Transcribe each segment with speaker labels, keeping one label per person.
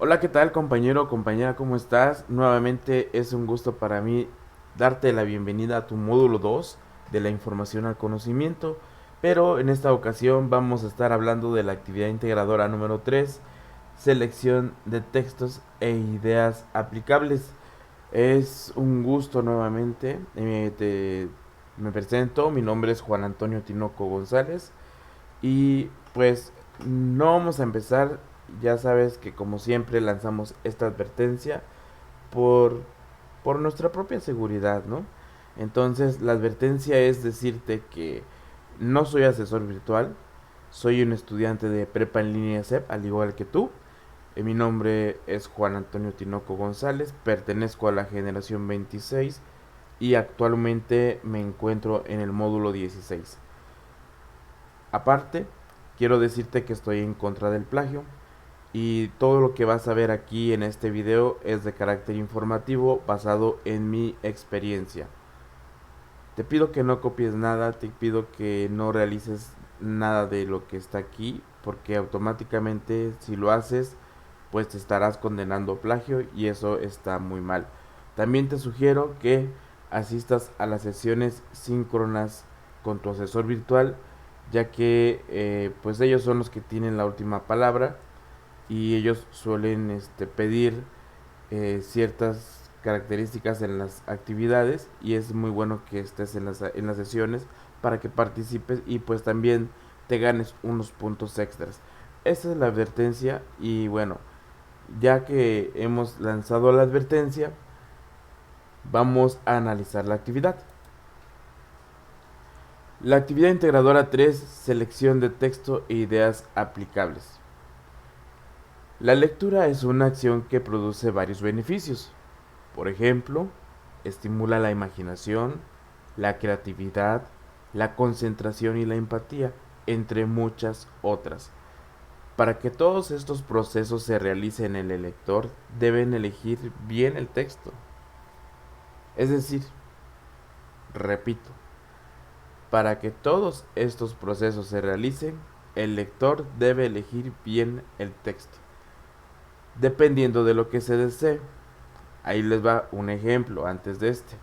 Speaker 1: Hola, ¿qué tal compañero o compañera? ¿Cómo estás? Nuevamente es un gusto para mí darte la bienvenida a tu módulo 2 de la información al conocimiento, pero en esta ocasión vamos a estar hablando de la actividad integradora número 3, selección de textos e ideas aplicables. Es un gusto nuevamente, me presento, mi nombre es Juan Antonio Tinoco González y pues no vamos a empezar, ya sabes que como siempre lanzamos esta advertencia por, por nuestra propia seguridad, ¿no? Entonces la advertencia es decirte que no soy asesor virtual, soy un estudiante de prepa en línea CEP, al igual que tú. Mi nombre es Juan Antonio Tinoco González, pertenezco a la generación 26 y actualmente me encuentro en el módulo 16. Aparte, quiero decirte que estoy en contra del plagio y todo lo que vas a ver aquí en este video es de carácter informativo basado en mi experiencia. Te pido que no copies nada, te pido que no realices nada de lo que está aquí, porque automáticamente si lo haces, pues te estarás condenando a plagio y eso está muy mal. También te sugiero que asistas a las sesiones síncronas con tu asesor virtual, ya que pues ellos son los que tienen la última palabra y ellos suelen pedir ciertas características en las actividades y es muy bueno que estés en las sesiones para que participes y pues también te ganes unos puntos extras. Esa es la advertencia y bueno, ya que hemos lanzado la advertencia, vamos a analizar la actividad. La actividad integradora 3, selección de texto e ideas aplicables. La lectura es una acción que produce varios beneficios. Por ejemplo, estimula la imaginación, la creatividad, la concentración y la empatía, entre muchas otras. Para que todos estos procesos se realicen en el lector, deben elegir bien el texto. Es decir, repito, para que todos estos procesos se realicen, el lector debe elegir bien el texto, dependiendo de lo que se desee. Ahí les va un ejemplo antes de este.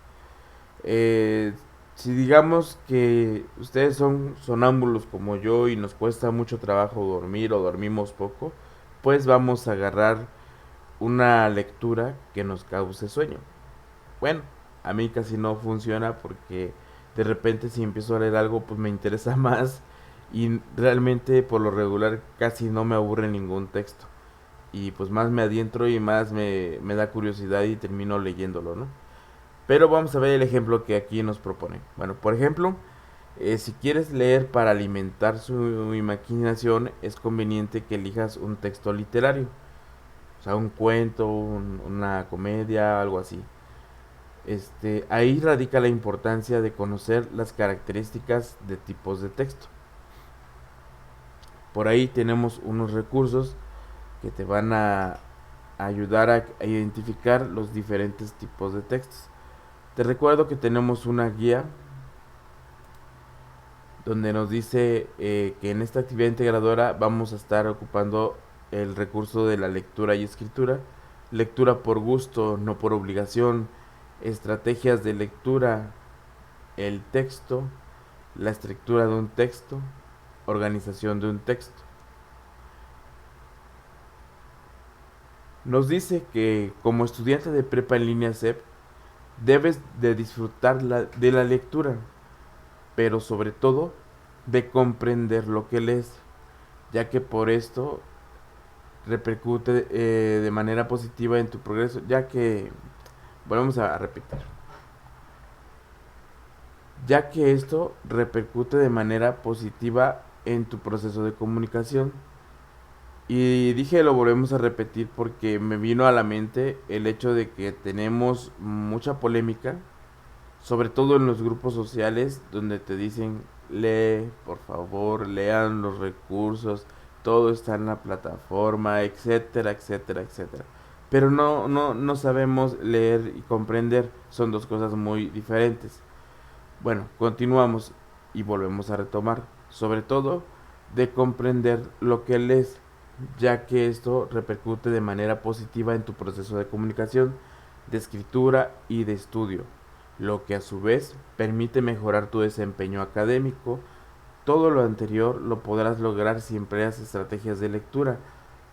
Speaker 1: Eh, si digamos que ustedes son sonámbulos como yo y nos cuesta mucho trabajo dormir o dormimos poco, pues vamos a agarrar una lectura que nos cause sueño. Bueno, a mí casi no funciona porque de repente si empiezo a leer algo pues me interesa más y realmente por lo regular casi no me aburre ningún texto. Y pues más me adentro y más me da curiosidad y termino leyéndolo, ¿no? Pero vamos a ver el ejemplo que aquí nos propone. Bueno, por ejemplo, si quieres leer para alimentar su imaginación, es conveniente que elijas un texto literario. O sea, un cuento, una comedia, algo así. Ahí radica la importancia de conocer las características de tipos de texto. Por ahí tenemos unos recursos que te van a ayudar a identificar los diferentes tipos de textos. Te recuerdo que tenemos una guía donde nos dice que en esta actividad integradora vamos a estar ocupando el recurso de la lectura y escritura, lectura por gusto, no por obligación, estrategias de lectura, el texto, la estructura de un texto, organización de un texto. Nos dice que como estudiante de prepa en línea CEP debes de disfrutar de la lectura, pero sobre todo de comprender lo que lees, ya que por esto repercute de manera positiva en tu progreso, ya que, volvemos a repetir, ya que esto repercute de manera positiva en tu proceso de comunicación. Y dije, lo volvemos a repetir porque me vino a la mente el hecho de que tenemos mucha polémica, sobre todo en los grupos sociales donde te dicen, lee, por favor, lean los recursos, todo está en la plataforma, etcétera, etcétera, etcétera. Pero no sabemos leer y comprender, son dos cosas muy diferentes. Bueno, continuamos y volvemos a retomar, sobre todo de comprender lo que lees. ya que esto repercute de manera positiva en tu proceso de comunicación, de escritura y de estudio, lo que a su vez permite mejorar tu desempeño académico. Todo lo anterior lo podrás lograr si empleas estrategias de lectura.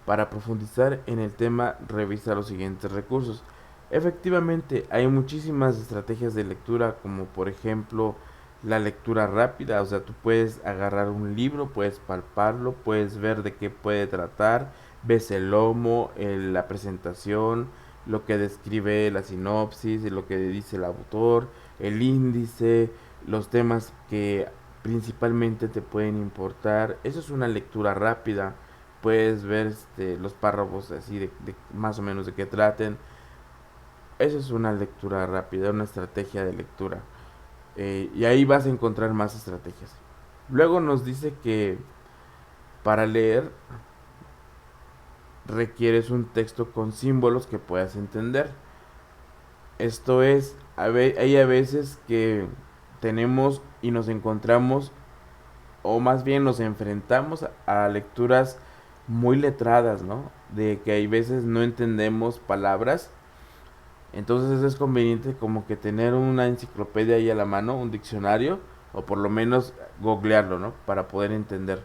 Speaker 1: Para profundizar en el tema, revisa los siguientes recursos. Efectivamente, hay muchísimas estrategias de lectura, como por ejemplo la lectura rápida. O sea, tú puedes agarrar un libro, puedes palparlo, puedes ver de qué puede tratar, ves el lomo, la presentación, lo que describe la sinopsis, lo que dice el autor, el índice, los temas que principalmente te pueden importar. Eso es una lectura rápida. Puedes ver los párrafos así de más o menos de qué traten. Eso es una lectura rápida, una estrategia de lectura. Y ahí vas a encontrar más estrategias. Luego nos dice que para leer requieres un texto con símbolos que puedas entender. Esto es, hay a veces que tenemos y nos encontramos, o más bien nos enfrentamos a lecturas muy letradas, ¿no? De que hay veces no entendemos palabras. Entonces es conveniente como que tener una enciclopedia ahí a la mano, un diccionario, o por lo menos googlearlo, ¿no? Para poder entender.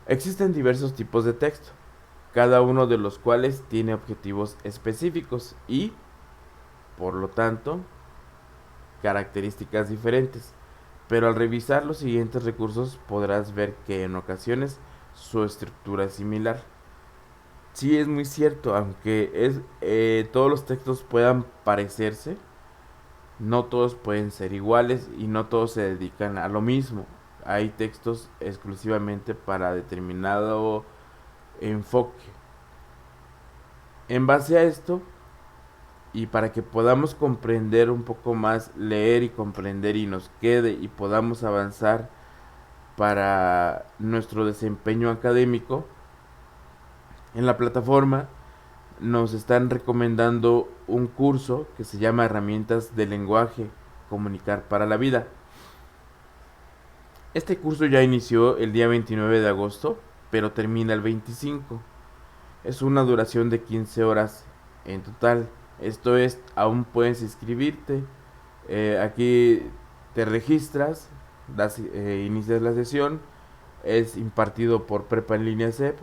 Speaker 1: Existen diversos tipos de texto, cada uno de los cuales tiene objetivos específicos y, por lo tanto, características diferentes. Pero al revisar los siguientes recursos podrás ver que en ocasiones su estructura es similar. Sí, es muy cierto, aunque todos los textos puedan parecerse, no todos pueden ser iguales y no todos se dedican a lo mismo. Hay textos exclusivamente para determinado enfoque. En base a esto, y para que podamos comprender un poco más, leer y comprender y nos quede y podamos avanzar para nuestro desempeño académico, en la plataforma nos están recomendando un curso que se llama Herramientas de Lenguaje, Comunicar para la Vida. Este curso ya inició el día 29 de agosto, pero termina el 25. Es una duración de 15 horas en total. Esto es, aún puedes inscribirte. Aquí te registras, inicias la sesión. Es impartido por Prepa en línea CEP.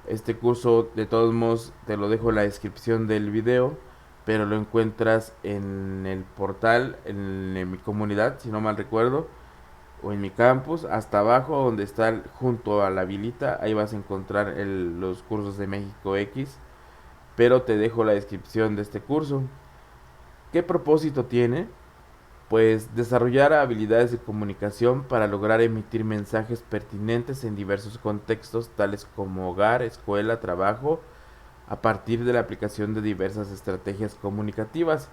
Speaker 1: Este curso, de todos modos, te lo dejo en la descripción del video, pero lo encuentras en el portal, en mi comunidad, si no mal recuerdo, o en mi campus, hasta abajo, donde está junto a la vilita, ahí vas a encontrar los cursos de México X, pero te dejo la descripción de este curso. ¿Qué propósito tiene? Pues desarrollar habilidades de comunicación para lograr emitir mensajes pertinentes en diversos contextos tales como hogar, escuela, trabajo, a partir de la aplicación de diversas estrategias comunicativas,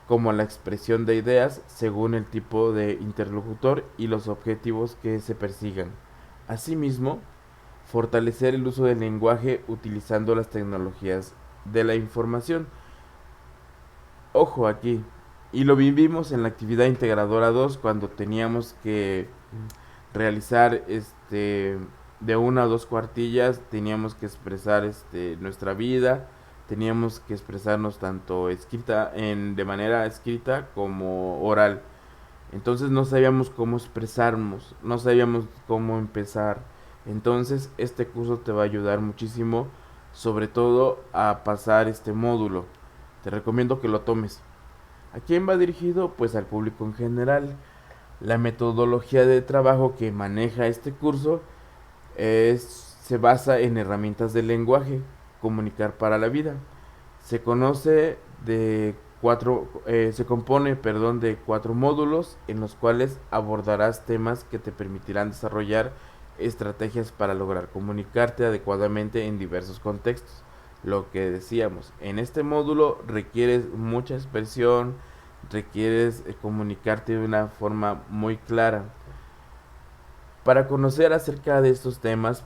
Speaker 1: como la expresión de ideas según el tipo de interlocutor y los objetivos que se persigan. Asimismo, fortalecer el uso del lenguaje utilizando las tecnologías de la información. Ojo aquí, y lo vivimos en la actividad integradora 2 cuando teníamos que realizar de una o dos cuartillas, teníamos que expresar nuestra vida, teníamos que expresarnos tanto de manera escrita como oral. Entonces no sabíamos cómo expresarnos, no sabíamos cómo empezar. Entonces este curso te va a ayudar muchísimo, sobre todo a pasar este módulo. Te recomiendo que lo tomes. ¿A quién va dirigido? Pues al público en general. La metodología de trabajo que maneja este curso se basa en herramientas del lenguaje, comunicar para la vida. Se conoce de se compone, perdón, de 4 módulos en los cuales abordarás temas que te permitirán desarrollar estrategias para lograr comunicarte adecuadamente en diversos contextos. Lo que decíamos, en este módulo requieres mucha expresión, requieres comunicarte de una forma muy clara. Para conocer acerca de estos temas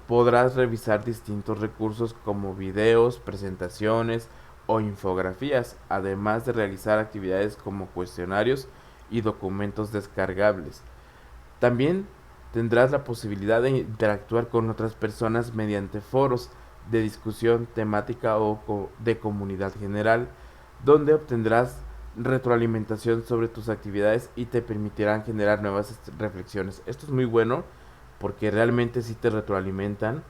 Speaker 1: podrás revisar distintos recursos como videos, presentaciones o infografías, además de realizar actividades como cuestionarios y documentos descargables. También Tendrás la posibilidad de interactuar con otras personas mediante foros de discusión temática o de comunidad general, donde obtendrás retroalimentación sobre tus actividades y te permitirán generar nuevas reflexiones. Esto es muy bueno porque realmente sí te retroalimentan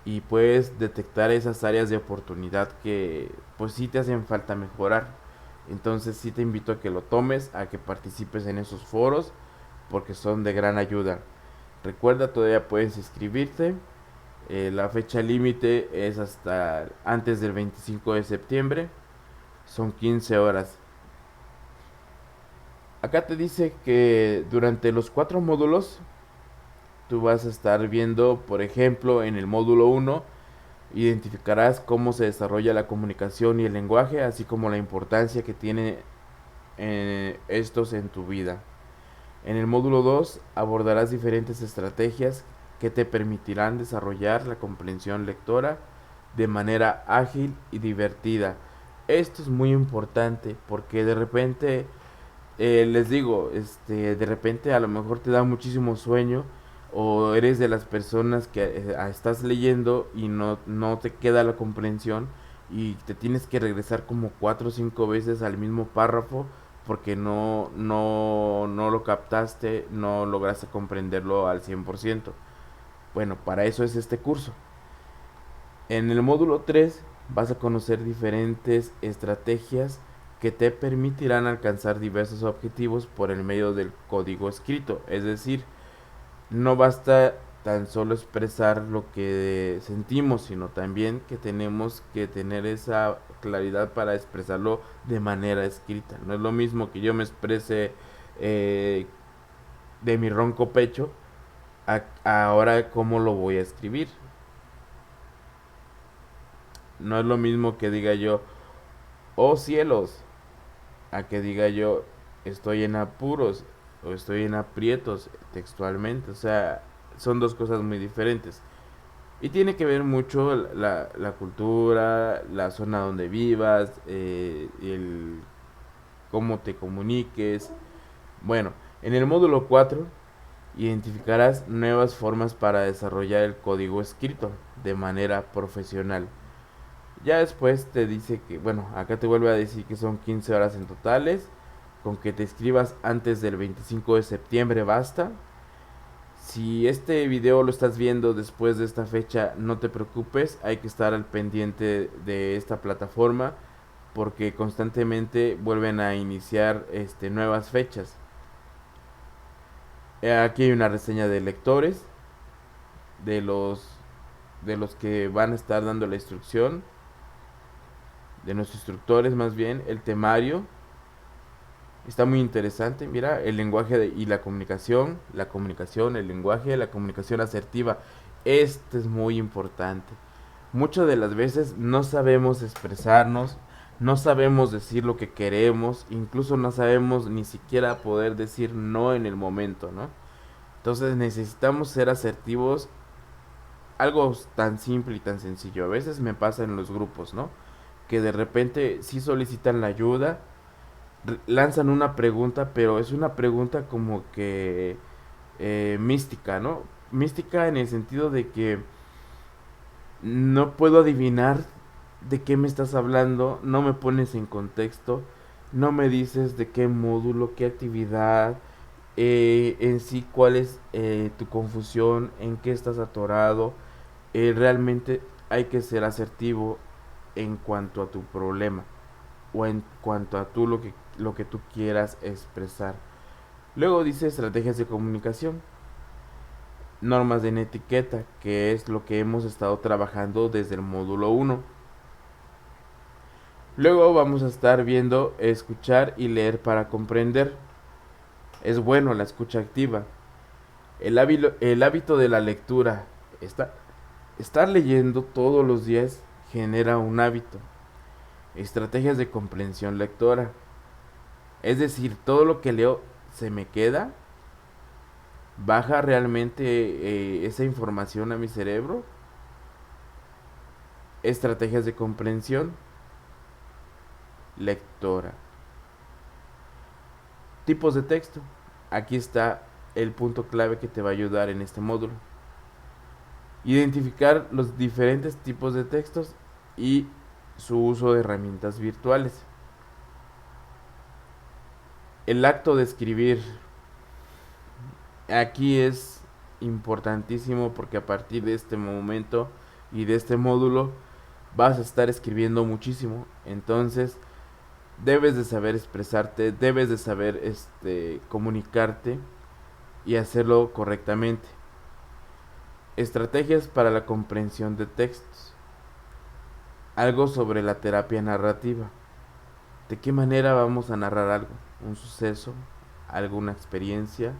Speaker 1: y puedes detectar esas áreas de oportunidad que pues sí te hacen falta mejorar. Entonces sí te invito a que lo tomes, a que participes en esos foros porque son de gran ayuda. Recuerda, todavía puedes inscribirte. La fecha límite es hasta antes del 25 de septiembre. Son 15 horas. Acá te dice que durante los 4 módulos tú vas a estar viendo, por ejemplo, en el módulo 1, identificarás cómo se desarrolla la comunicación y el lenguaje, así como la importancia que tiene estos en tu vida. En el módulo 2 abordarás diferentes estrategias que te permitirán desarrollar la comprensión lectora de manera ágil y divertida. Esto es muy importante porque de repente, les digo, de repente a lo mejor te da muchísimo sueño o eres de las personas que estás leyendo y no te queda la comprensión y te tienes que regresar como 4 o 5 veces al mismo párrafo porque no lo captaste, no lograste comprenderlo al 100%. Bueno, para eso es este curso. En el módulo 3 vas a conocer diferentes estrategias que te permitirán alcanzar diversos objetivos por el medio del código escrito. Es decir, no basta tan solo expresar lo que sentimos, sino también que tenemos que tener esa claridad para expresarlo de manera escrita. No es lo mismo que yo me exprese eh, de mi ronco pecho ahora cómo lo voy a escribir. No es lo mismo que diga yo, oh cielos, a que diga yo, estoy en apuros o estoy en aprietos textualmente. O sea, son dos cosas muy diferentes. Y tiene que ver mucho la cultura, la zona donde vivas, el cómo te comuniques. Bueno, en el módulo 4 identificarás nuevas formas para desarrollar el código escrito de manera profesional. Ya después te dice que, bueno, acá te vuelve a decir que son 15 horas en totales. Con que te escribas antes del 25 de septiembre basta. Si este video lo estás viendo después de esta fecha, no te preocupes, hay que estar al pendiente de esta plataforma porque constantemente vuelven a iniciar nuevas fechas. Aquí hay una reseña de lectores, de los de los que van a estar dando la instrucción, de nuestros instructores más bien, el temario. Está muy interesante, mira, el lenguaje y la comunicación, el lenguaje, la comunicación asertiva. Este es muy importante. Muchas de las veces no sabemos expresarnos, no sabemos decir lo que queremos, incluso no sabemos ni siquiera poder decir no en el momento, ¿no? Entonces necesitamos ser asertivos, algo tan simple y tan sencillo. A veces me pasa en los grupos, ¿no? Que de repente sí solicitan la ayuda, lanzan una pregunta, pero es una pregunta como que mística, ¿no? Mística en el sentido de que no puedo adivinar de qué me estás hablando, no me pones en contexto, no me dices de qué módulo, qué actividad, en sí cuál es tu confusión, en qué estás atorado. Realmente hay que ser asertivo en cuanto a tu problema o en cuanto a lo que tú quieras expresar. Luego dice estrategias de comunicación, normas de etiqueta, que es lo que hemos estado trabajando desde el módulo 1. Luego vamos a estar viendo escuchar y leer para comprender. Es bueno la escucha activa. El hábito de la lectura. Estar leyendo todos los días genera un hábito. Estrategias de comprensión lectora. Es decir, todo lo que leo se me queda. ¿Baja realmente esa información a mi cerebro? Estrategias de comprensión lectora. Tipos de texto. Aquí está el punto clave que te va a ayudar en este módulo. Identificar los diferentes tipos de textos y su uso de herramientas virtuales. El acto de escribir aquí es importantísimo porque a partir de este momento y de este módulo vas a estar escribiendo muchísimo. Entonces debes de saber expresarte, debes de saber comunicarte y hacerlo correctamente. Estrategias para la comprensión de textos. Algo sobre la terapia narrativa. ¿De qué manera vamos a narrar algo? Un suceso, alguna experiencia,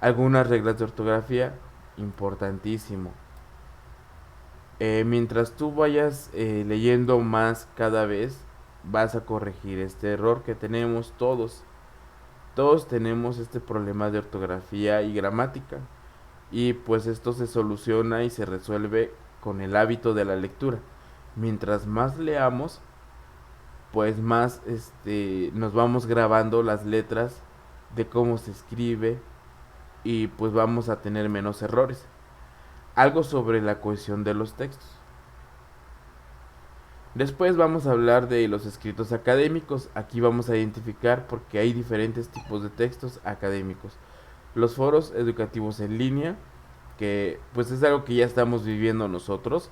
Speaker 1: algunas reglas de ortografía, importantísimo. Mientras tú vayas leyendo más cada vez, vas a corregir este error que tenemos todos. Todos tenemos este problema de ortografía y gramática. Y pues esto se soluciona y se resuelve con el hábito de la lectura. Mientras más leamos, pues más nos vamos grabando las letras de cómo se escribe y pues vamos a tener menos errores. Algo sobre la cohesión de los textos. Después vamos a hablar de los escritos académicos. Aquí vamos a identificar porque hay diferentes tipos de textos académicos. Los foros educativos en línea, que pues es algo que ya estamos viviendo nosotros,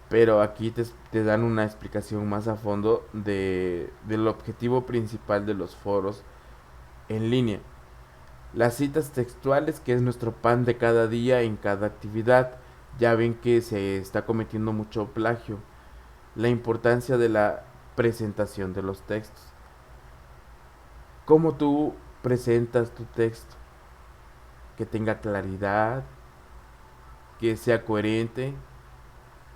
Speaker 1: pero aquí te dan una explicación más a fondo del objetivo principal de los foros en línea. Las citas textuales, que es nuestro pan de cada día en cada actividad. Ya ven que se está cometiendo mucho plagio. La importancia de la presentación de los textos. ¿Cómo tú presentas tu texto? Que tenga claridad, que sea coherente,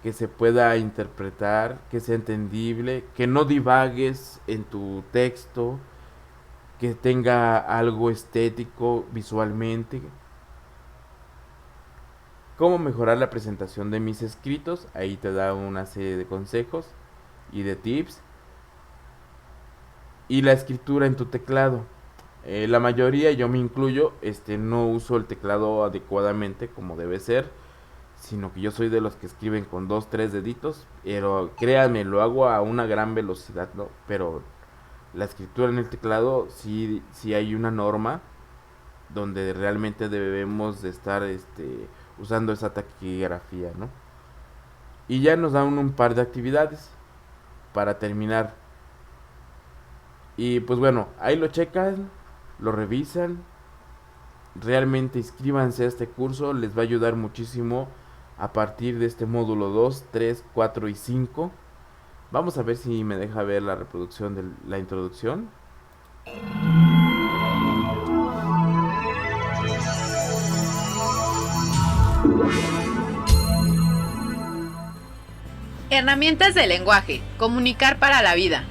Speaker 1: que se pueda interpretar, que sea entendible, que no divagues en tu texto, que tenga algo estético visualmente. ¿Cómo mejorar la presentación de mis escritos? Ahí te da una serie de consejos y de tips. Y la escritura en tu teclado. La mayoría, yo me incluyo, no uso el teclado adecuadamente como debe ser, sino que yo soy de los que escriben con 2, 3 deditos, pero créanme, lo hago a una gran velocidad, ¿no? Pero la escritura en el teclado sí hay una norma donde realmente debemos de estar usando esa taquigrafía, ¿no? Y ya nos dan un par de actividades para terminar. Y pues bueno, ahí lo checan, lo revisan. Realmente inscríbanse a este curso, les va a ayudar muchísimo a partir de este módulo 2, 3, 4 y 5. Vamos a ver si me deja ver la reproducción de la introducción.
Speaker 2: Herramientas de lenguaje. Comunicar para la vida.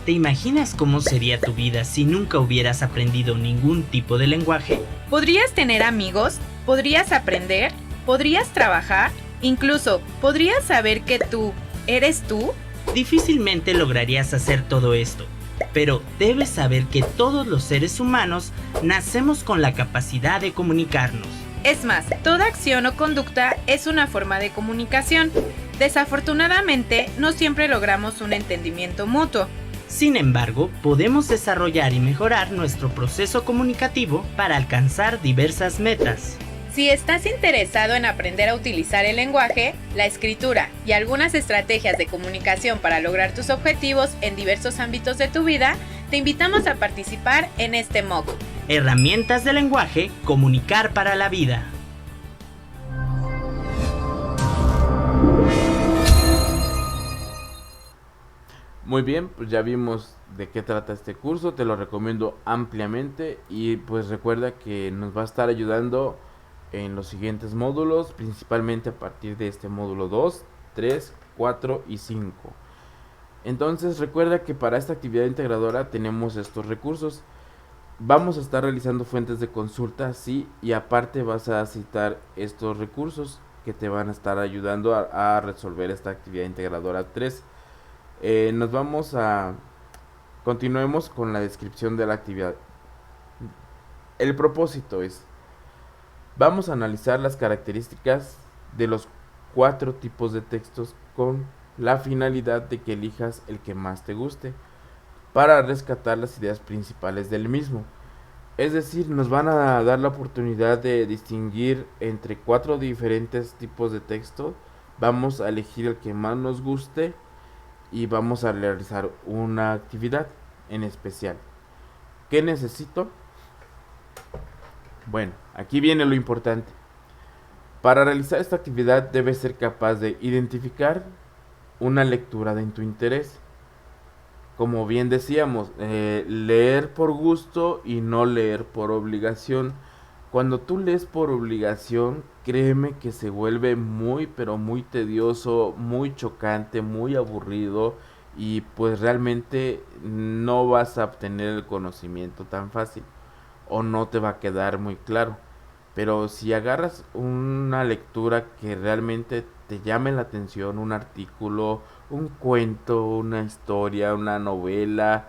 Speaker 3: ¿Te imaginas cómo sería tu vida si nunca hubieras aprendido ningún tipo de lenguaje?
Speaker 2: ¿Podrías tener amigos? ¿Podrías aprender? ¿Podrías trabajar? Incluso, ¿podrías saber que tú eres tú?
Speaker 3: Difícilmente lograrías hacer todo esto, pero debes saber que todos los seres humanos nacemos con la capacidad de comunicarnos.
Speaker 2: Es más, toda acción o conducta es una forma de comunicación. Desafortunadamente, no siempre logramos un entendimiento mutuo.
Speaker 3: Sin embargo, podemos desarrollar y mejorar nuestro proceso comunicativo para alcanzar diversas metas.
Speaker 2: Si estás interesado en aprender a utilizar el lenguaje, la escritura y algunas estrategias de comunicación para lograr tus objetivos en diversos ámbitos de tu vida, te invitamos a participar en este MOOC.
Speaker 3: Herramientas de lenguaje, comunicar para la vida.
Speaker 1: Muy bien, pues ya vimos de qué trata este curso, te lo recomiendo ampliamente y pues recuerda que nos va a estar ayudando en los siguientes módulos, principalmente a partir de este módulo 2, 3, 4 y 5. Entonces recuerda que para esta actividad integradora tenemos estos recursos. Vamos a estar realizando fuentes de consulta, sí, y aparte vas a citar estos recursos que te van a estar ayudando a resolver esta actividad integradora 3. Continuemos con la descripción de la actividad. El propósito es, vamos a analizar las características de los 4 tipos de textos con la finalidad de que elijas el que más te guste para rescatar las ideas principales del mismo. Es decir, nos van a dar la oportunidad de distinguir entre 4 diferentes tipos de texto. Vamos a elegir el que más nos guste y vamos a realizar una actividad en especial. ¿Qué necesito? Bueno, aquí viene lo importante. Para realizar esta actividad debes ser capaz de identificar una lectura de tu interés. Como bien decíamos, leer por gusto y no leer por obligación. Cuando tú lees por obligación, créeme que se vuelve muy, pero muy tedioso, muy chocante, muy aburrido y pues realmente no vas a obtener el conocimiento tan fácil o no te va a quedar muy claro. Pero si agarras una lectura que realmente te llame la atención, un artículo, un cuento, una historia, una novela,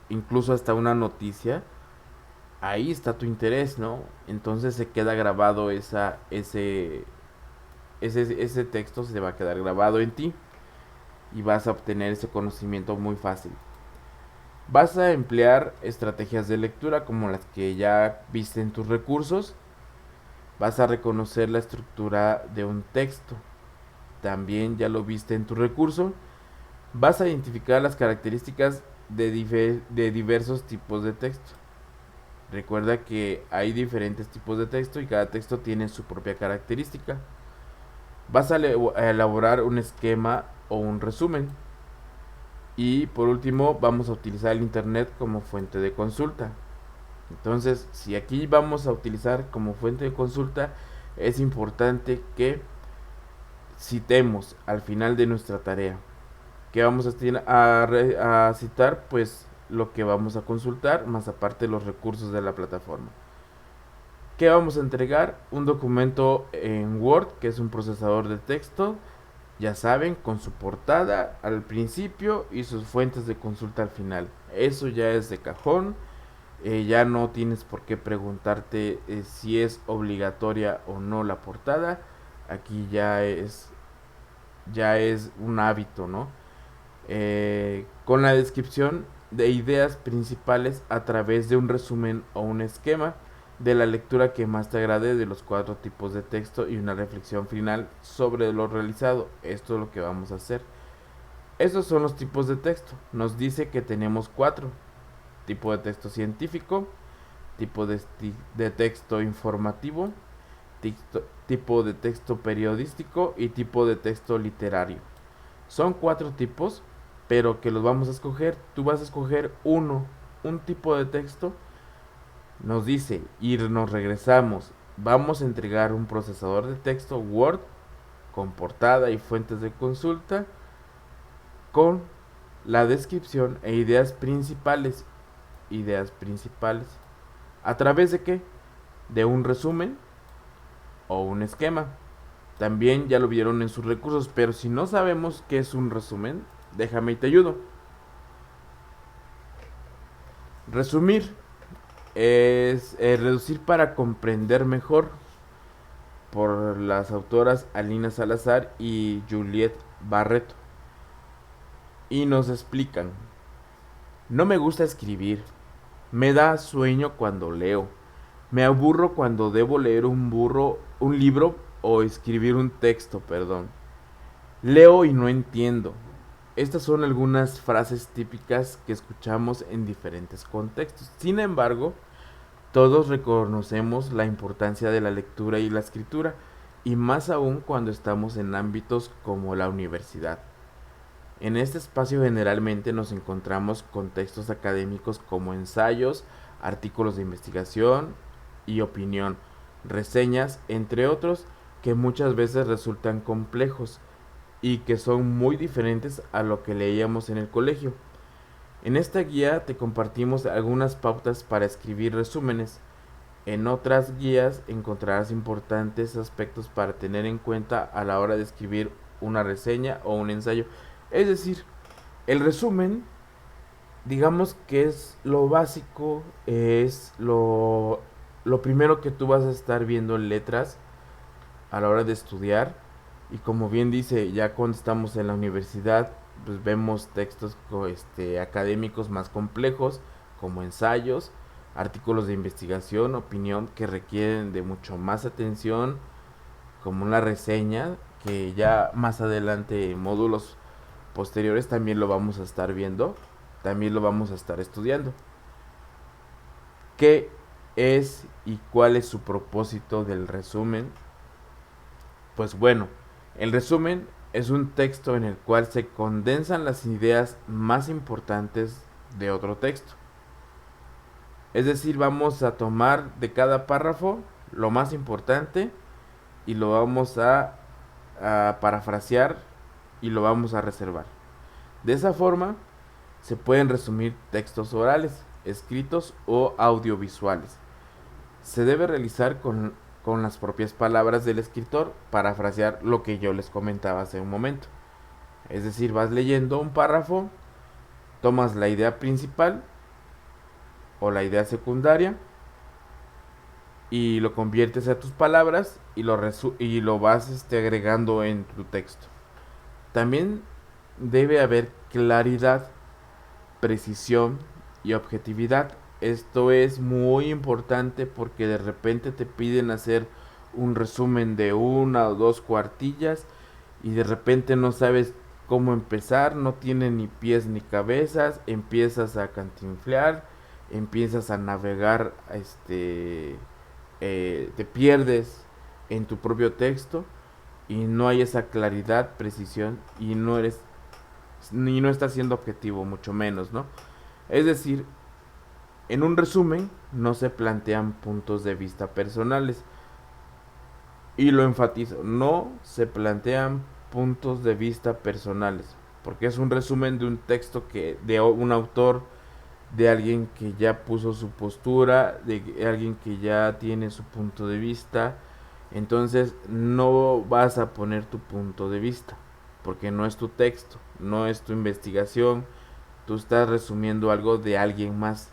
Speaker 1: incluso hasta una noticia, ahí está tu interés, ¿no? Entonces se queda grabado ese texto se va a quedar grabado en ti y vas a obtener ese conocimiento muy fácil. Vas a emplear estrategias de lectura como las que ya viste en tus recursos. Vas a reconocer la estructura de un texto. También ya lo viste en tu recurso. Vas a identificar las características de diversos tipos de texto. Recuerda que hay diferentes tipos de texto y cada texto tiene su propia característica. Vas a elaborar un esquema o un resumen. Y por último vamos a utilizar el internet como fuente de consulta. Entonces, si aquí vamos a utilizar como fuente de consulta, es importante que citemos al final de nuestra tarea. ¿Qué vamos a citar? Pues lo que vamos a consultar, más aparte los recursos de la plataforma. ¿Qué vamos a entregar? Un documento en Word, que es un procesador de texto. Ya saben, con su portada al principio y sus fuentes de consulta al final. Eso ya es de cajón. Ya no tienes por qué preguntarte si es obligatoria o no la portada. Aquí ya es un hábito, ¿no? Con la descripción de ideas principales a través de un resumen o un esquema de la lectura que más te agrade de los 4 tipos de texto y una reflexión final sobre lo realizado. Esto es lo que vamos a hacer. Estos son los tipos de texto. Nos dice que tenemos 4. Tipo de texto científico, tipo de texto informativo, tipo de texto periodístico y tipo de texto literario. Son 4 tipos, pero que los vamos a escoger. Tú vas a escoger un tipo de texto. Nos dice, y nos regresamos, vamos a entregar un procesador de texto Word con portada y fuentes de consulta con la descripción e ideas principales. ¿A través de qué? De un resumen o un esquema. También ya lo vieron en sus recursos, pero si no sabemos qué es un resumen, déjame y te ayudo. Resumir es reducir para comprender mejor, por las autoras Alina Salazar y Juliette Barreto. Y nos explican: no me gusta escribir, me da sueño cuando leo, me aburro cuando debo leer un libro o escribir un texto, leo y no entiendo. Estas son algunas frases típicas que escuchamos en diferentes contextos. Sin embargo, todos reconocemos la importancia de la lectura y la escritura, y más aún cuando estamos en ámbitos como la universidad. En este espacio generalmente nos encontramos con textos académicos como ensayos, artículos de investigación y opinión, reseñas, entre otros, que muchas veces resultan complejos y que son muy diferentes a lo que leíamos en el colegio. En esta guía te compartimos algunas pautas para escribir resúmenes. En otras guías encontrarás importantes aspectos para tener en cuenta a la hora de escribir una reseña o un ensayo. Es decir, el resumen digamos que es lo básico, es lo primero que tú vas a estar viendo en letras a la hora de estudiar. Y como bien dice, ya cuando estamos en la universidad, pues vemos textos académicos más complejos, como ensayos, artículos de investigación, opinión, que requieren de mucho más atención, como una reseña, que ya más adelante en módulos posteriores también lo vamos a estar viendo, también lo vamos a estar estudiando. ¿Qué es y cuál es su propósito del resumen? Pues bueno, el resumen es un texto en el cual se condensan las ideas más importantes de otro texto. Es decir, vamos a tomar de cada párrafo lo más importante y lo vamos a parafrasear y lo vamos a reservar. De esa forma se pueden resumir textos orales, escritos o audiovisuales. Se debe realizar con las propias palabras del escritor, parafrasear lo que yo les comentaba hace un momento. Es decir, vas leyendo un párrafo, tomas la idea principal o la idea secundaria y lo conviertes a tus palabras y lo vas agregando en tu texto. También debe haber claridad, precisión y objetividad. Esto es muy importante porque de repente te piden hacer un resumen de una o dos cuartillas y de repente no sabes cómo empezar, no tiene ni pies ni cabezas, empiezas a cantinflear, empiezas a navegar, te pierdes en tu propio texto y no hay esa claridad, precisión y no estás siendo objetivo, mucho menos, ¿no? Es decir, en un resumen no se plantean puntos de vista personales. Y lo enfatizo, no se plantean puntos de vista personales, porque es un resumen de un texto de un autor, de alguien que ya puso su postura, de alguien que ya tiene su punto de vista. Entonces no vas a poner tu punto de vista, porque no es tu texto, no es tu investigación, tú estás resumiendo algo de alguien más.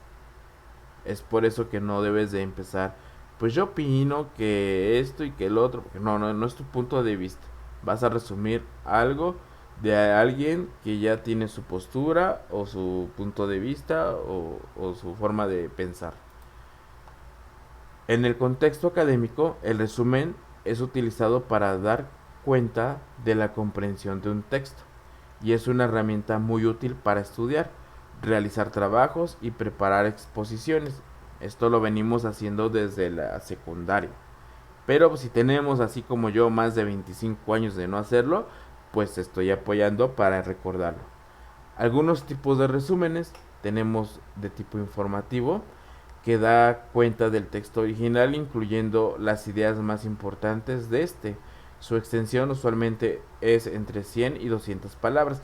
Speaker 1: Es por eso que no debes de empezar, pues yo opino que esto y que el otro, porque no es tu punto de vista. Vas a resumir algo de alguien que ya tiene su postura o su punto de vista o su forma de pensar. En el contexto académico, el resumen es utilizado para dar cuenta de la comprensión de un texto y es una herramienta muy útil para estudiar, realizar trabajos y preparar exposiciones. Esto lo venimos haciendo desde la secundaria. Pero si tenemos, así como yo, más de 25 años de no hacerlo, pues estoy apoyando para recordarlo. Algunos tipos de resúmenes tenemos de tipo informativo, que da cuenta del texto original, incluyendo las ideas más importantes de este. Su extensión usualmente es entre 100 y 200 palabras.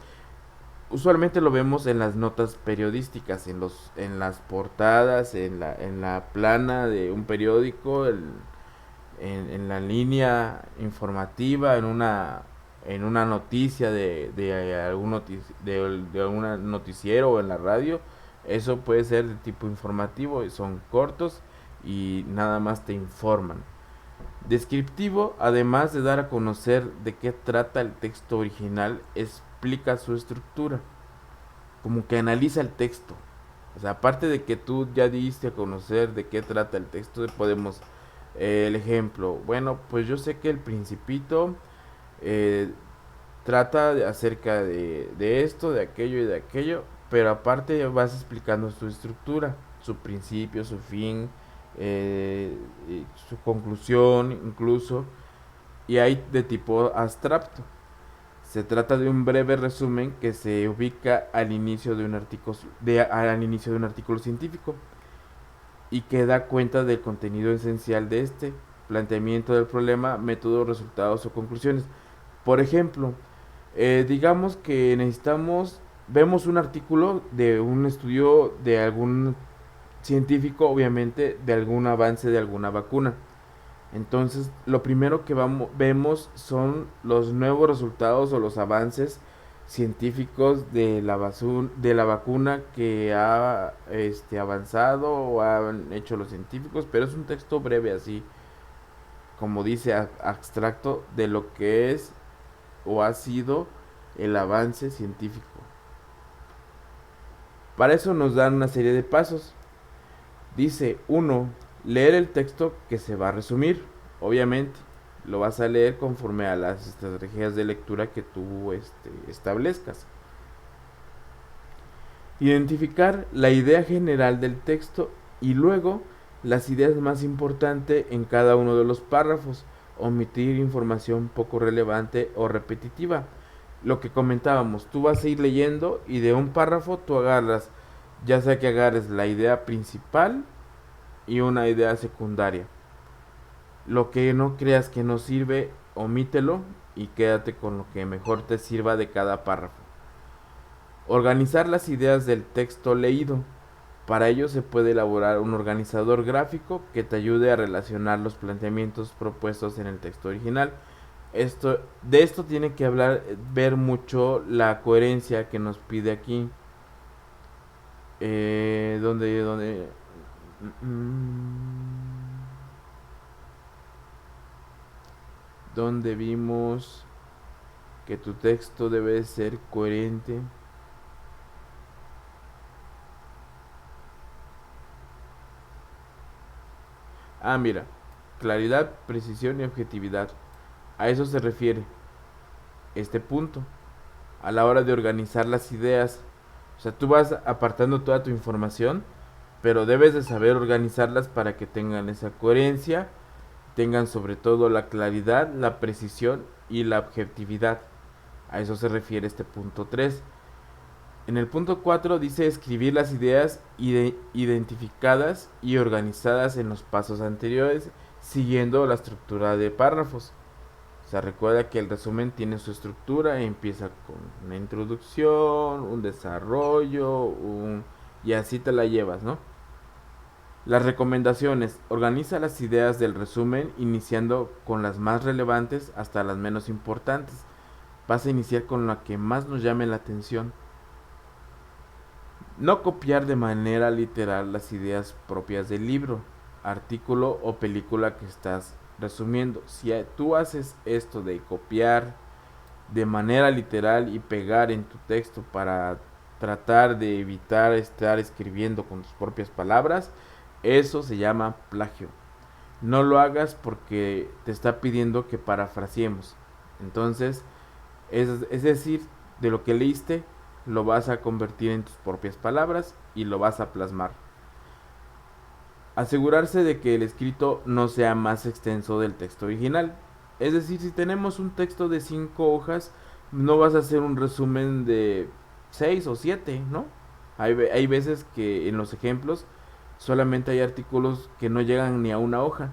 Speaker 1: Usualmente lo vemos en las notas periodísticas, en las portadas, en la plana de un periódico, en la línea informativa, en una noticia de algún noticiero o en la radio. Eso puede ser de tipo informativo, son cortos y nada más te informan. Descriptivo, además de dar a conocer de qué trata el texto original, explica su estructura, como que analiza el texto. O sea, aparte de que tú ya diste a conocer de qué trata el texto, podemos, el ejemplo, bueno, pues yo sé que el Principito trata acerca de esto, de aquello y de aquello, pero aparte vas explicando su estructura, su principio, su fin, su conclusión incluso, y hay de tipo abstracto. Se trata de un breve resumen que se ubica al inicio de un artículo científico y que da cuenta del contenido esencial de este, planteamiento del problema, método, resultados o conclusiones. Por ejemplo, digamos que vemos un artículo de un estudio de algún científico, obviamente, de algún avance de alguna vacuna. Entonces, lo primero que vemos son los nuevos resultados o los avances científicos de la vacuna que ha avanzado o han hecho los científicos, pero es un texto breve así, como dice, abstracto de lo que es o ha sido el avance científico. Para eso nos dan una serie de pasos. Dice, 1. Leer el texto que se va a resumir. Obviamente, lo vas a leer conforme a las estrategias de lectura que tú establezcas. Identificar la idea general del texto y luego las ideas más importantes en cada uno de los párrafos. Omitir información poco relevante o repetitiva. Lo que comentábamos, tú vas a ir leyendo y de un párrafo tú agarras, ya sea que agarres la idea principal y una idea secundaria. Lo que no creas que no sirve, omítelo y quédate con lo que mejor te sirva de cada párrafo. Organizar las ideas del texto leído. Para ello se puede elaborar un organizador gráfico que te ayude a relacionar los planteamientos propuestos en el texto original. De esto tiene que ver mucho la coherencia que nos pide aquí. Donde vimos que tu texto debe ser coherente. Mira, claridad, precisión y objetividad. A eso se refiere este punto. A la hora de organizar las ideas. O sea, tú vas apartando toda tu información, pero debes de saber organizarlas para que tengan esa coherencia, tengan sobre todo la claridad, la precisión y la objetividad. A eso se refiere este punto 3. En el punto 4 dice escribir las ideas identificadas y organizadas en los pasos anteriores, siguiendo la estructura de párrafos. O sea, recuerda que el resumen tiene su estructura, empieza con una introducción, un desarrollo, y así te la llevas, ¿no? Las recomendaciones. Organiza las ideas del resumen iniciando con las más relevantes hasta las menos importantes. Vas a iniciar con la que más nos llame la atención. No copiar de manera literal las ideas propias del libro, artículo o película que estás resumiendo. Si tú haces esto de copiar de manera literal y pegar en tu texto para tratar de evitar estar escribiendo con tus propias palabras, eso se llama plagio. No lo hagas porque te está pidiendo que parafraseemos. Entonces, es decir, de lo que leíste, lo vas a convertir en tus propias palabras y lo vas a plasmar. Asegurarse de que el escrito no sea más extenso del texto original. Es decir, si tenemos un texto de 5 hojas, no vas a hacer un resumen de 6 o 7, ¿no? Hay veces que en los ejemplos solamente hay artículos que no llegan ni a una hoja.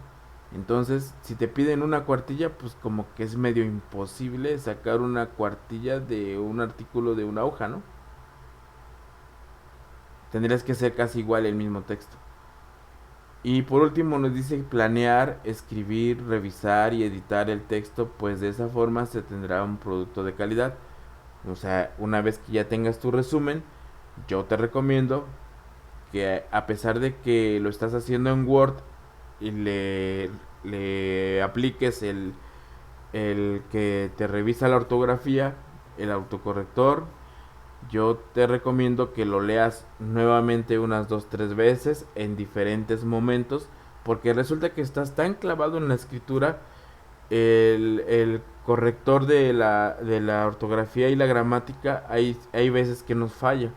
Speaker 1: Entonces, si te piden una cuartilla, pues como que es medio imposible sacar una cuartilla de un artículo de una hoja, ¿no? Tendrías que ser casi igual el mismo texto. Y por último nos dice planear, escribir, revisar y editar el texto, pues de esa forma se tendrá un producto de calidad. O sea, una vez que ya tengas tu resumen, yo te recomiendo que a pesar de que lo estás haciendo en Word y le apliques el que te revisa la ortografía, el autocorrector, yo te recomiendo que lo leas nuevamente unas 2-3 veces en diferentes momentos, porque resulta que estás tan clavado en la escritura, el corrector de la ortografía y la gramática, hay veces que nos falla.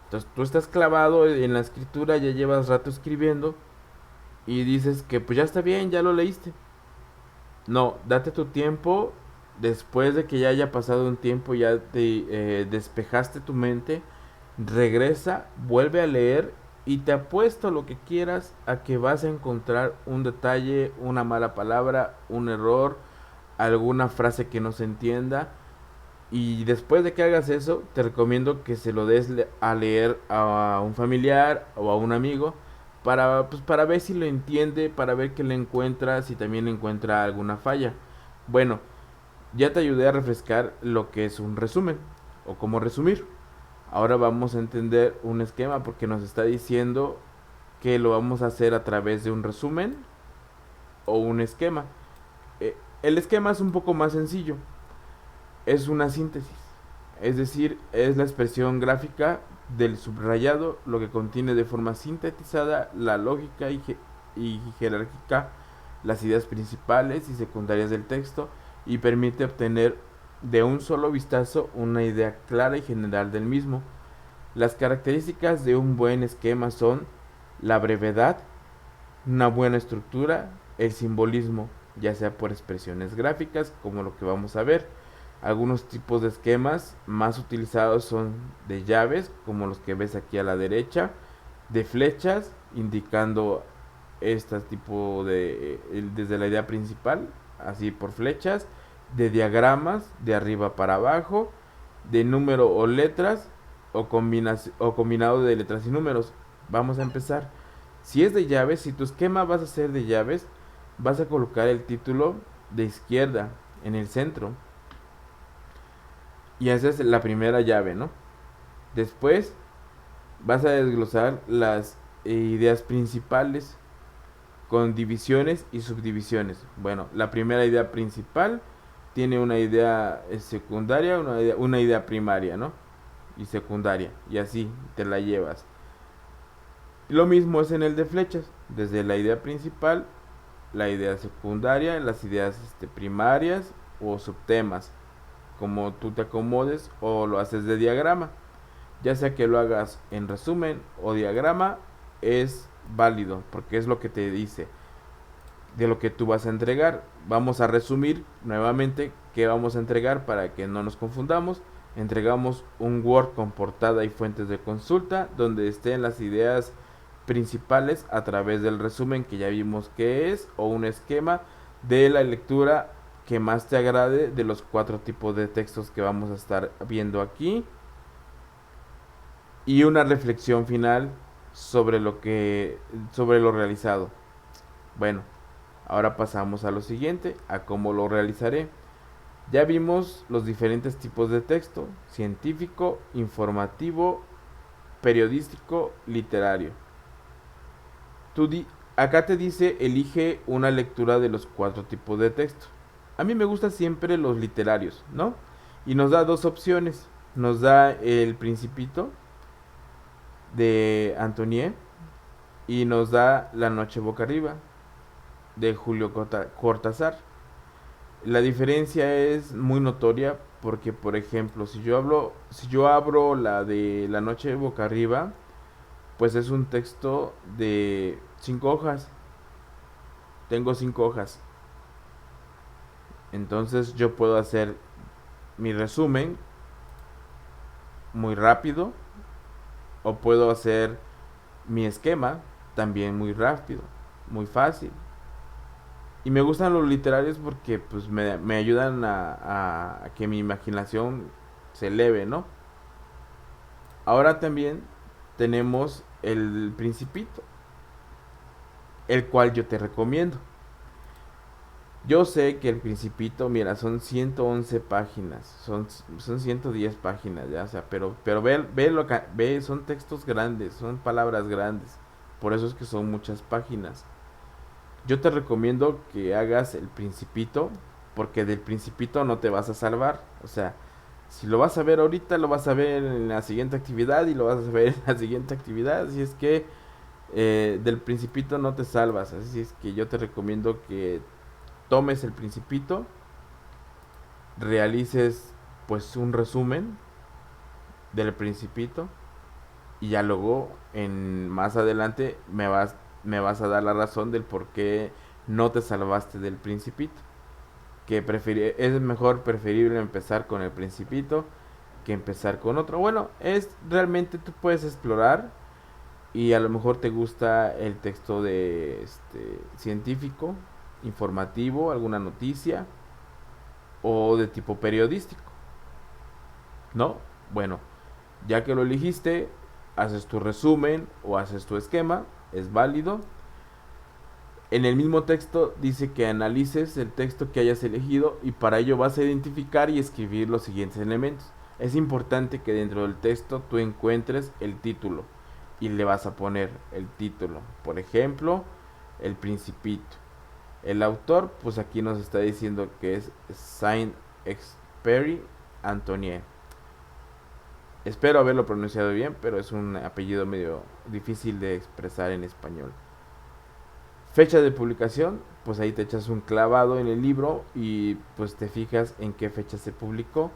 Speaker 1: Entonces tú estás clavado en la escritura, ya llevas rato escribiendo y dices que pues ya está bien, ya lo leíste. No, date tu tiempo. Después de que ya haya pasado un tiempo, ya te despejaste tu mente, regresa, vuelve a leer y te apuesto lo que quieras a que vas a encontrar un detalle, una mala palabra, un error, alguna frase que no se entienda. Y después de que hagas eso, te recomiendo que se lo des a leer a un familiar o a un amigo para ver si lo entiende, para ver qué le encuentra, si también encuentra alguna falla. Bueno, ya te ayudé a refrescar lo que es un resumen. o cómo resumir. Ahora vamos a entender un esquema porque nos está diciendo que lo vamos a hacer a través de un resumen o un esquema. El esquema es un poco más sencillo. Es una síntesis. Es decir, es la expresión gráfica del subrayado, lo que contiene de forma sintetizada la lógica y jerárquica, las ideas principales y secundarias del texto, y permite obtener de un solo vistazo una idea clara y general del mismo. Las características de un buen esquema son la brevedad, una buena estructura, el simbolismo, ya sea por expresiones gráficas, como lo que vamos a ver. Algunos tipos de esquemas más utilizados son de llaves, como los que ves aquí a la derecha, de flechas, indicando este tipo de desde la idea principal, así por flechas, de diagramas, de arriba para abajo, de número o letras, o combinado de letras y números. Vamos a empezar. Si es de llaves, si tu esquema vas a ser de llaves, vas a colocar el título de izquierda en el centro. Y esa es la primera llave, ¿no? Después vas a desglosar las ideas principales con divisiones y subdivisiones. Bueno, la primera idea principal tiene una idea secundaria, una idea primaria, ¿no? Y secundaria, y así te la llevas. Lo mismo es en el de flechas, desde la idea principal, la idea secundaria, las ideas primarias o subtemas, como tú te acomodes, o lo haces de diagrama. Ya sea que lo hagas en resumen o diagrama, es válido, porque es lo que te dice de lo que tú vas a entregar. Vamos a resumir nuevamente qué vamos a entregar para que no nos confundamos. Entregamos un Word con portada y fuentes de consulta, donde estén las ideas principales a través del resumen que ya vimos que es, o un esquema de la lectura que más te agrade de los 4 tipos de textos que vamos a estar viendo aquí, y una reflexión final sobre lo realizado. Bueno, ahora pasamos a lo siguiente, a cómo lo realizaré. Ya vimos los diferentes tipos de texto: científico, informativo, periodístico, literario. Acá te dice elige una lectura de los 4 tipos de texto. A mí me gustan siempre los literarios, ¿no? Y nos da 2 opciones. Nos da El Principito de Antonier y nos da La Noche Boca Arriba de Julio Cortázar. La diferencia es muy notoria porque, por ejemplo, si yo abro la de La Noche Boca Arriba, pues es un texto de 5 hojas. Tengo 5 hojas. Entonces yo puedo hacer mi resumen muy rápido, o puedo hacer mi esquema también muy rápido, muy fácil. Y me gustan los literarios porque pues me ayudan a que mi imaginación se eleve, ¿no? Ahora también tenemos El Principito, el cual yo te recomiendo. Yo sé que El Principito, mira, son 111 páginas, son 110 páginas, ya, o sea, pero ve, son textos grandes, son palabras grandes, por eso es que son muchas páginas. Yo te recomiendo que hagas El Principito, porque del Principito no te vas a salvar, o sea, si lo vas a ver ahorita, lo vas a ver en la siguiente actividad y lo vas a ver en la siguiente actividad, así es que del Principito no te salvas, así es que yo te recomiendo que tomes El Principito, realices pues un resumen del Principito, y ya luego más adelante me vas a dar la razón del por qué no te salvaste del Principito, que es preferible empezar con El Principito que empezar con otro. Bueno, es realmente tú puedes explorar, y a lo mejor te gusta el texto de científico, informativo, alguna noticia, o de tipo periodístico, ¿no? Bueno, ya que lo elegiste, haces tu resumen o haces tu esquema, es válido. En el mismo texto dice que analices el texto que hayas elegido, y para ello vas a identificar y escribir los siguientes elementos. Es importante que dentro del texto tú encuentres el título y le vas a poner el título. Por ejemplo, El Principito. El autor, pues aquí nos está diciendo que es Saint-Exupéry Antoine. Espero haberlo pronunciado bien, pero es un apellido medio difícil de expresar en español. Fecha de publicación, pues ahí te echas un clavado en el libro y pues te fijas en qué fecha se publicó.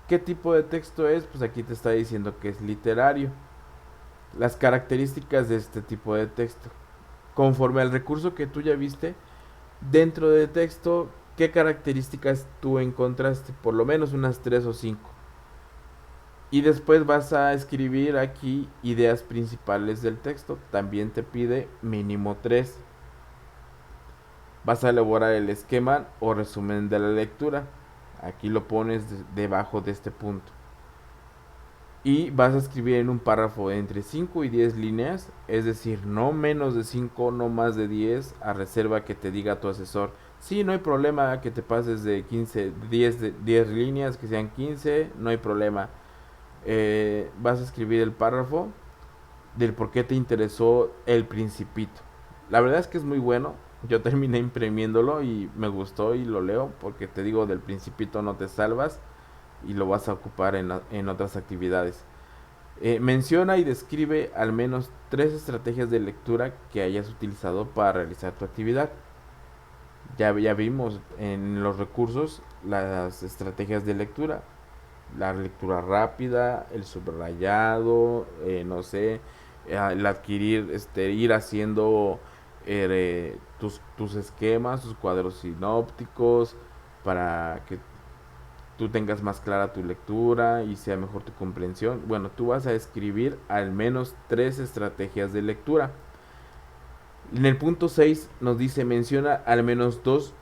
Speaker 1: ¿Qué tipo de texto es? Pues aquí te está diciendo que es literario. Las características de este tipo de texto. Conforme al recurso que tú ya viste, dentro del texto, ¿qué características tú encontraste? Por lo menos unas 3 o 5. Y después vas a escribir aquí ideas principales del texto. También te pide mínimo 3. Vas a elaborar el esquema o resumen de la lectura. Aquí lo pones debajo de este punto. Y vas a escribir en un párrafo de entre 5 y 10 líneas, es decir, no menos de 5, no más de 10, a reserva que te diga tu asesor. Sí, no hay problema que te pases de 15, 10 líneas, que sean 15, no hay problema. Vas a escribir el párrafo del por qué te interesó El Principito. La verdad es que es muy bueno. Yo terminé imprimiéndolo y me gustó y lo leo porque te digo, del Principito no te salvas y lo vas a ocupar en otras actividades. Menciona y describe al menos 3 estrategias de lectura que hayas utilizado para realizar tu actividad. Ya vimos en los recursos las estrategias de lectura. La lectura rápida, el subrayado, no sé, el adquirir, ir haciendo tus esquemas, tus cuadros sinópticos, para que tú tengas más clara tu lectura y sea mejor tu comprensión. Bueno, tú vas a escribir al menos 3 estrategias de lectura. En el punto 6 nos dice menciona al menos 2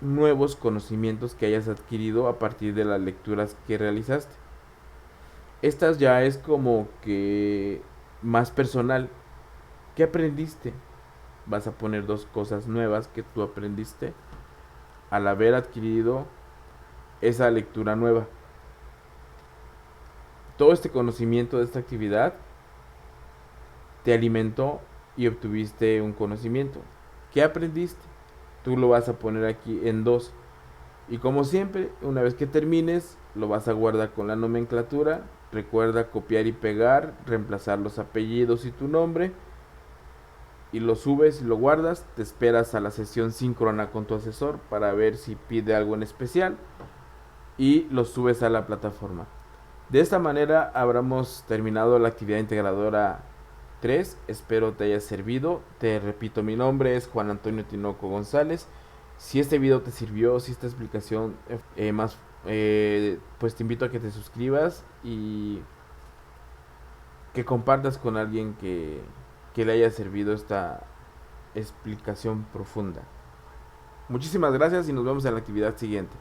Speaker 1: nuevos conocimientos que hayas adquirido a partir de las lecturas que realizaste. Estas ya es como que más personal. ¿Qué aprendiste? Vas a poner 2 cosas nuevas que tú aprendiste al haber adquirido esa lectura nueva. Todo este conocimiento de esta actividad te alimentó y obtuviste un conocimiento. ¿Qué aprendiste? Tú lo vas a poner aquí en 2. Y como siempre, una vez que termines, lo vas a guardar con la nomenclatura. Recuerda copiar y pegar, reemplazar los apellidos y tu nombre. Y lo subes y lo guardas. Te esperas a la sesión síncrona con tu asesor para ver si pide algo en especial. Y lo subes a la plataforma. De esta manera habremos terminado la actividad integradora 3. Espero te haya servido. Te repito, mi nombre es Juan Antonio Tinoco González. Si este video te sirvió, si esta explicación pues te invito a que te suscribas y que compartas con alguien que le haya servido esta explicación profunda. Muchísimas gracias y nos vemos en la actividad siguiente.